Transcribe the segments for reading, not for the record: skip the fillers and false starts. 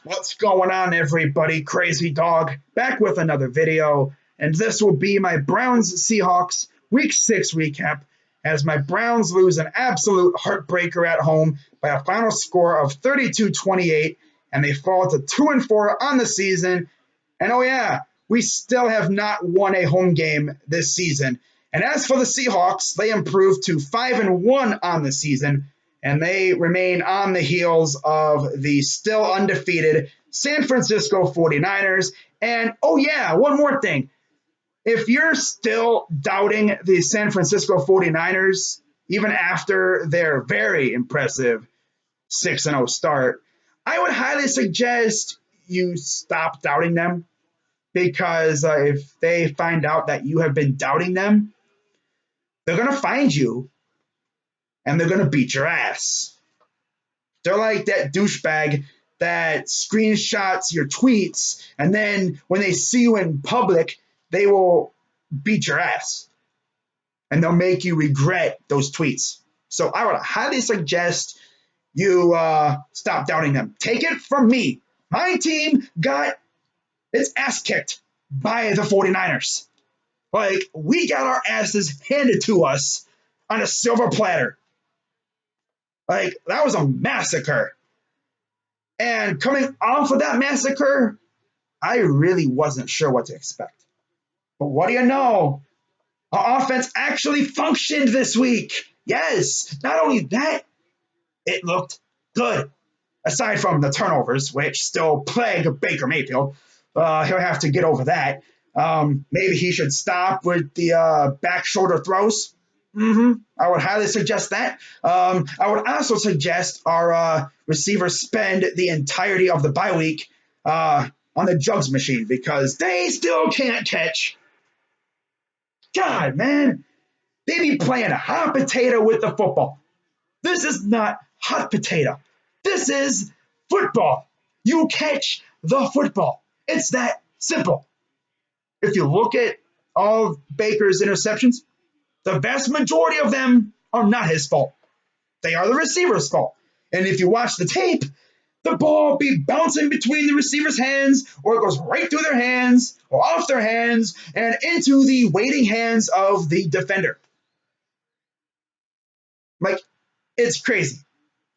What's going on, everybody? Crazy Dog back with another video, and this will be my Browns Seahawks Week 6 recap as my Browns lose an absolute heartbreaker at home by a final score of 32-28, and they fall to 2-4 on the season. And oh yeah, we still have not won a home game this season. And as for the Seahawks, they improved to 5-1 on the season, and they remain on the heels of the still undefeated San Francisco 49ers. And oh yeah, one more thing. If you're still doubting the San Francisco 49ers, even after their very impressive 6-0 start, I would highly suggest you stop doubting them, because if they find out that you have been doubting them, they're going to find you and they're going to beat your ass. They're like that douchebag that screenshots your tweets, and then when they see you in public, they will beat your ass and they'll make you regret those tweets. So I would highly suggest you stop doubting them. Take it from me. My team got its ass kicked by the 49ers. Like, we got our asses handed to us on a silver platter. Like, that was a massacre. And coming off of that massacre, I really wasn't sure what to expect. But what do you know? Our offense actually functioned this week. Yes, not only that, it looked good. Aside from the turnovers, which still plague Baker Mayfield. He'll have to get over that. Maybe he should stop with the back shoulder throws. I would highly suggest that. I would also suggest our receivers spend the entirety of the bye week on the jugs machine, because they still can't catch. God, man, they be playing hot potato with the football. This is not hot potato. This is football. You catch the football. It's that simple. If you look at all of Baker's interceptions, the vast majority of them are not his fault. They are the receiver's fault. And if you watch the tape, the ball be bouncing between the receiver's hands, or it goes right through their hands, or off their hands, and into the waiting hands of the defender. Like, it's crazy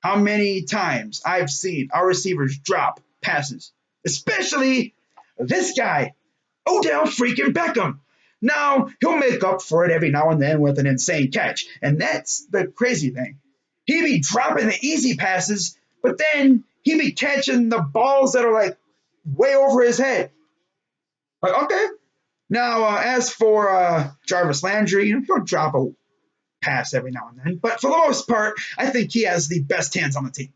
how many times I've seen our receivers drop passes, especially this guy, Odell freaking Beckham. Now, he'll make up for it every now and then with an insane catch. And that's the crazy thing. He be dropping the easy passes, but then he be catching the balls that are like way over his head. Like, okay. Now, as for Jarvis Landry, he'll drop a pass every now and then. But for the most part, I think he has the best hands on the team.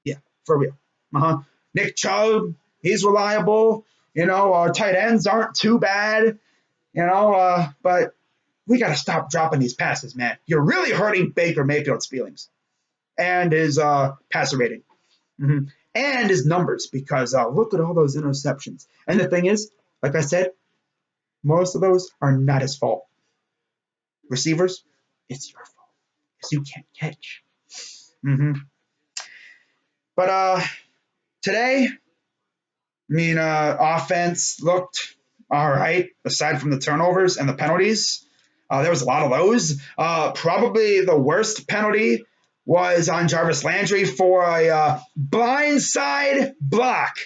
Yeah, for real. Nick Chubb, he's reliable. Our tight ends aren't too bad. But we got to stop dropping these passes, man. You're really hurting Baker Mayfield's feelings and his passer rating and his numbers, because look at all those interceptions. And the thing is, like I said, most of those are not his fault. Receivers, it's your fault because you can't catch. But today, offense looked all right, aside from the turnovers and the penalties. There was a lot of those. Probably the worst penalty was on Jarvis Landry for a blindside block.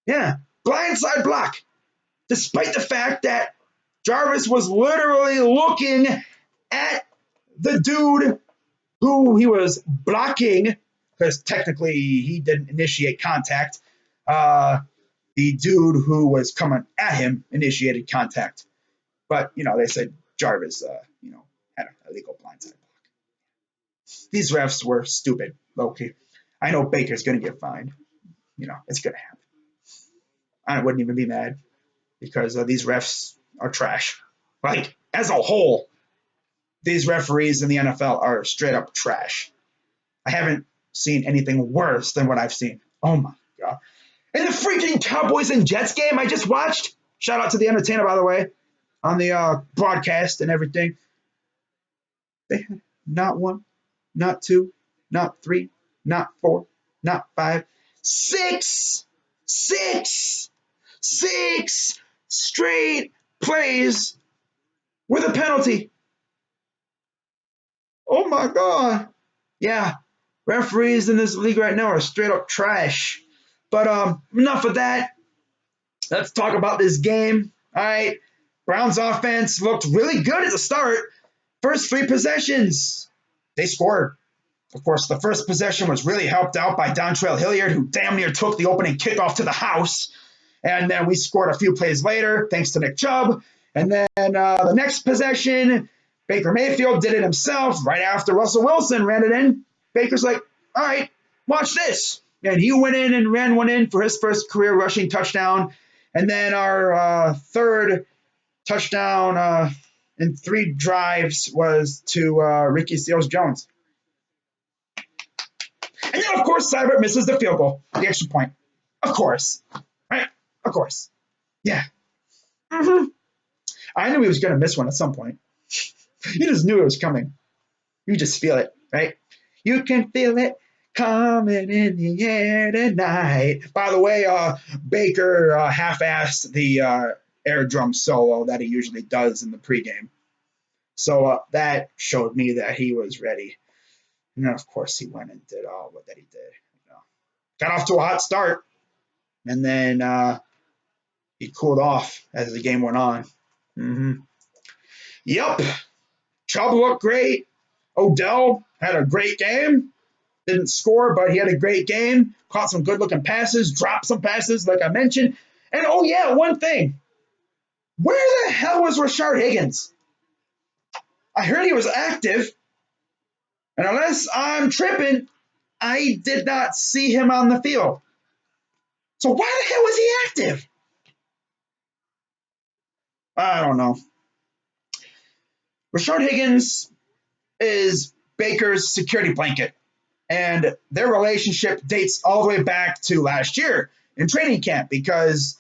Yeah, blindside block. Despite the fact that Jarvis was literally looking at the dude who he was blocking, because technically he didn't initiate contact. The dude who was coming at him initiated contact. But, they said Jarvis, had an illegal blindside block. These refs were stupid, low-key. I know Baker's going to get fined. It's going to happen. I wouldn't even be mad, because these refs are trash. Like, as a whole, these referees in the NFL are straight up trash. I haven't seen anything worse than what I've seen. Oh, my God. And the freaking Cowboys and Jets game I just watched, shout out to the entertainer, by the way, on the broadcast and everything. They had not one, not two, not three, not four, not five, Six, six, six straight plays with a penalty. Oh my God. Yeah, referees in this league right now are straight up trash. But enough of that. Let's talk about this game. All right. Browns offense looked really good at the start. First three possessions, they scored. Of course, the first possession was really helped out by Dontrell Hilliard, who damn near took the opening kickoff to the house. And then we scored a few plays later, thanks to Nick Chubb. And then the next possession, Baker Mayfield did it himself right after Russell Wilson ran it in. Baker's like, all right, watch this. And he went in and ran one in for his first career rushing touchdown. And then our third touchdown in 3 drives was to Ricky Seals-Jones. And then, of course, Seibert misses the field goal, the extra point. Of course. Right? Of course. Yeah. Mm-hmm. I knew he was going to miss one at some point. You just knew it was coming. You just feel it, right? You can feel it coming in the air tonight. By the way, Baker half-assed the air drum solo that he usually does in the pregame. So that showed me that he was ready. And then, of course, he went and did all that he did. You know, got off to a hot start, and then he cooled off as the game went on. Mm-hmm. Yep. Chubb looked great. Odell had a great game. Didn't score, but he had a great game. Caught some good-looking passes, dropped some passes, like I mentioned. And, oh, yeah, one thing. Where the hell was Rashard Higgins? I heard he was active. And unless I'm tripping, I did not see him on the field. So why the hell was he active? I don't know. Rashard Higgins is Baker's security blanket. And their relationship dates all the way back to last year in training camp because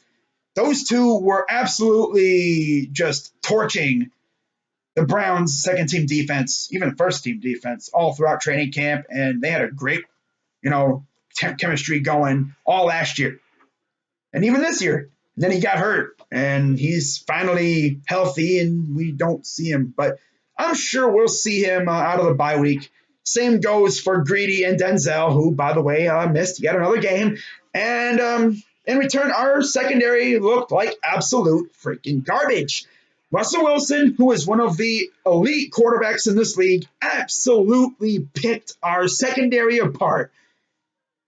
those two were absolutely just torching the Browns' second-team defense, even first-team defense, all throughout training camp. And they had a great, chemistry going all last year. And even this year. And then he got hurt, and he's finally healthy, and we don't see him. But I'm sure we'll see him out of the bye week. Same goes for Greedy and Denzel, who, by the way, missed yet another game. And in return, our secondary looked like absolute freaking garbage. Russell Wilson, who is one of the elite quarterbacks in this league, absolutely picked our secondary apart.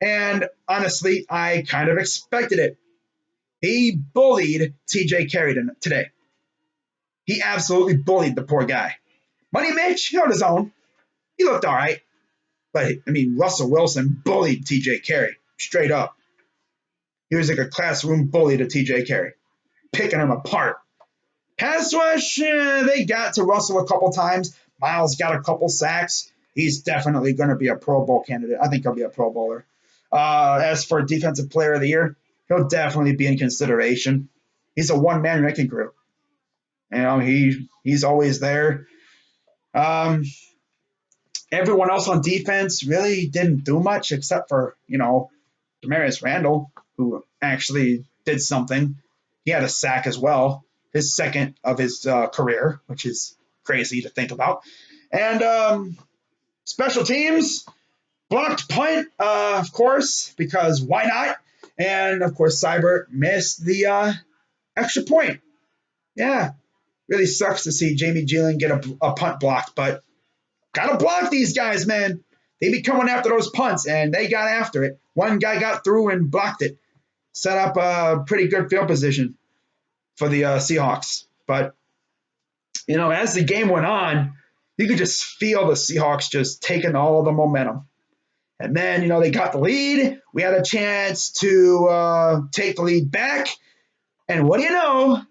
And honestly, I kind of expected it. He bullied TJ Carey today. He absolutely bullied the poor guy. Money Mitch, he held his own. He looked all right. But, Russell Wilson bullied TJ Carey straight up. He was like a classroom bully to TJ Carey, picking him apart. Pass rush, they got to Russell a couple times. Miles got a couple sacks. He's definitely going to be a Pro Bowl candidate. I think he'll be a Pro Bowler. As for Defensive Player of the Year, he'll definitely be in consideration. He's a one-man wrecking crew. He's always there. Everyone else on defense really didn't do much except for, Demarius Randall, who actually did something. He had a sack as well, his second of his career, which is crazy to think about. And special teams, blocked punt, of course, because why not? And, of course, Seibert missed the extra point. Yeah, really sucks to see Jamie Gillen get a punt blocked, but got to block these guys, man. They be coming after those punts, and they got after it. One guy got through and blocked it. Set up a pretty good field position for the Seahawks. But, as the game went on, you could just feel the Seahawks just taking all of the momentum. And then, they got the lead. We had a chance to take the lead back. And what do you know?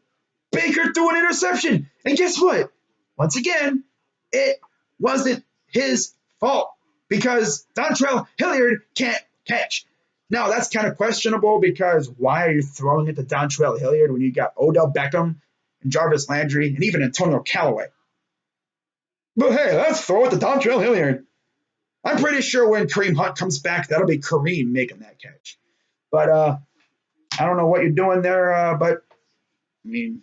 Baker threw an interception. And guess what? Once again, it wasn't his fault because Dontrell Hilliard can't catch. Now, that's kind of questionable because why are you throwing it to Dontrell Hilliard when you got Odell Beckham and Jarvis Landry and even Antonio Callaway? But hey, let's throw it to Dontrell Hilliard. I'm pretty sure when Kareem Hunt comes back, that'll be Kareem making that catch. But I don't know what you're doing there, but I mean,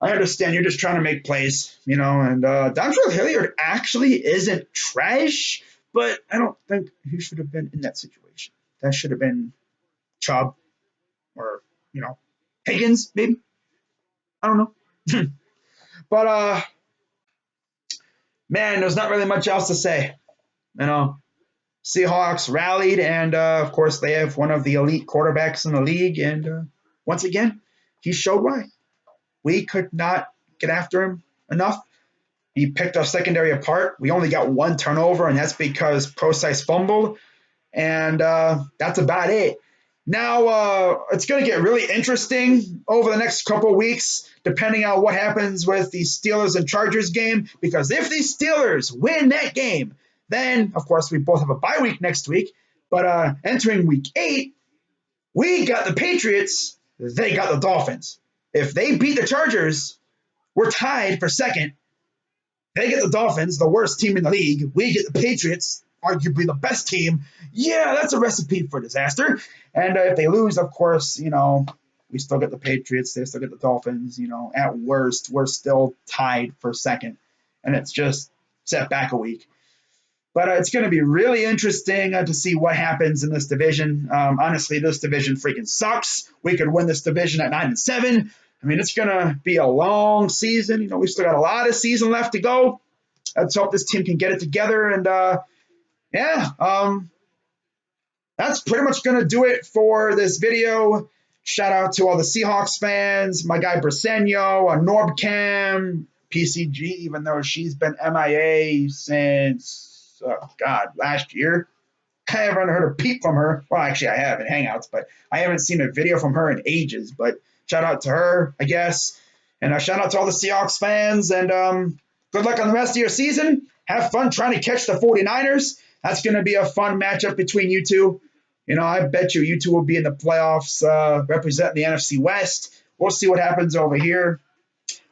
I understand you're just trying to make plays, and Dontrell Hilliard actually isn't trash, but I don't think he should have been in that situation. That should have been Chubb or, Higgins, maybe. I don't know. But man, there's not really much else to say. You know, Seahawks rallied, and of course, they have one of the elite quarterbacks in the league. And once again, he showed why. We could not get after him enough. He picked our secondary apart. We only got one turnover, and that's because Procise fumbled. And that's about it. Now it's going to get really interesting over the next couple of weeks, depending on what happens with the Steelers and Chargers game. Because if the Steelers win that game, then of course we both have a bye week next week. But entering week 8, we got the Patriots. They got the Dolphins. If they beat the Chargers, we're tied for second. They get the Dolphins, the worst team in the league. We get the Patriots, arguably the best team. Yeah, that's a recipe for disaster. And if they lose, of course, we still get the Patriots. They still get the Dolphins. At worst, we're still tied for second. And it's just set back a week. But it's going to be really interesting to see what happens in this division. Honestly, this division freaking sucks. We could win this division at 9-7. I mean, it's going to be a long season. We still got a lot of season left to go. Let's hope this team can get it together. And that's pretty much going to do it for this video. Shout out to all the Seahawks fans, my guy Briseño, Norbcam, PCG, even though she's been MIA since, last year. I haven't heard a peep from her. Well, actually, I have in Hangouts, but I haven't seen a video from her in ages. But shout out to her, I guess. And shout out to all the Seahawks fans. And good luck on the rest of your season. Have fun trying to catch the 49ers. That's going to be a fun matchup between you two. I bet you two will be in the playoffs representing the NFC West. We'll see what happens over here.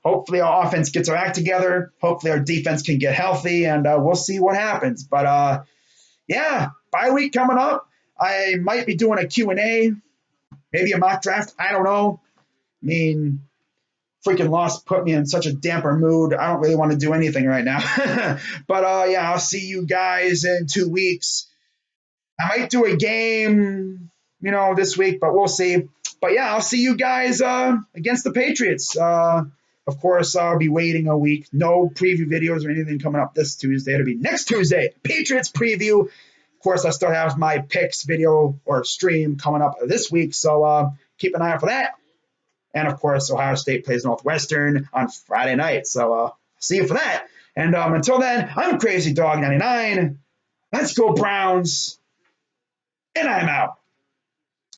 Hopefully our offense gets our act together. Hopefully our defense can get healthy, and we'll see what happens. But, bye week coming up. I might be doing a Q&A, maybe a mock draft. I don't know. I mean, freaking loss put me in such a damper mood. I don't really want to do anything right now. But, I'll see you guys in 2 weeks. I might do a game, this week, but we'll see. But, I'll see you guys against the Patriots. Of course, I'll be waiting a week. No preview videos or anything coming up this Tuesday. It'll be next Tuesday, Patriots preview. Of course, I still have my picks video or stream coming up this week, so keep an eye out for that. And, of course, Ohio State plays Northwestern on Friday night, so see you for that. And until then, I'm Crazy Dog 99. Let's go Browns, and I'm out.